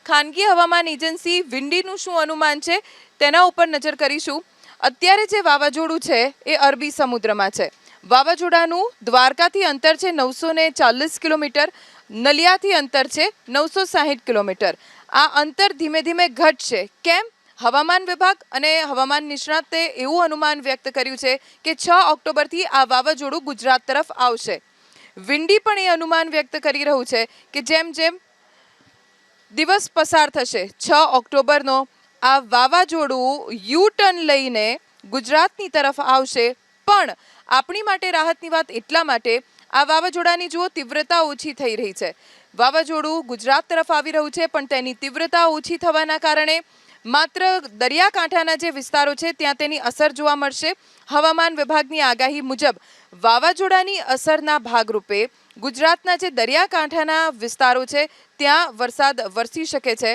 ખાનગી હવામાન એજન્સી વિંડીનું શું અનુમાન છે તેના ઉપર નજર કરીશું। અત્યારે જે વાવાઝોડું છે એ અરબી સમુદ્રમાં છે। વાવાઝોડાનું દ્વારકાથી અંતર છે 940 કિલોમીટર, નલિયાથી અંતર છે 960 કિલોમીટર। આ અંતર ધીમે ધીમે ઘટશે। કેમ? હવામાન વિભાગ અને હવામાન નિષ્ણાતે એવું અનુમાન વ્યક્ત કર્યું છે કે 6 ઓક્ટોબરથી આ વાવાઝોડું ગુજરાત તરફ આવશે। વિંડી પણ એ અનુમાન વ્યક્ત કરી રહ્યું છે કે જેમ જેમ દિવસ પસાર થશે 6 ઓક્ટોબરનો આ વાવાઝોડું યુ ટર્ન લઈને ગુજરાતની તરફ આવશે। પણ આપણી માટે રાહતની વાત એટલા માટે આ વાવાઝોડાની જુઓ તીવ્રતા ઓછી થઈ રહી છે। વાવાઝોડું ગુજરાત તરફ આવી રહ્યું છે પણ તેની તીવ્રતા ઓછી થવાના કારણે માત્ર દરિયાકાંઠાના જે વિસ્તારો છે ત્યાં તેની અસર જોવા મળશે। હવામાન વિભાગની આગાહી મુજબ વાવાઝોડાની અસરના ભાગરૂપે ગુજરાતના જે દરિયાકાંઠાના વિસ્તારો છે ત્યાં વરસાદ વરસી શકે છે।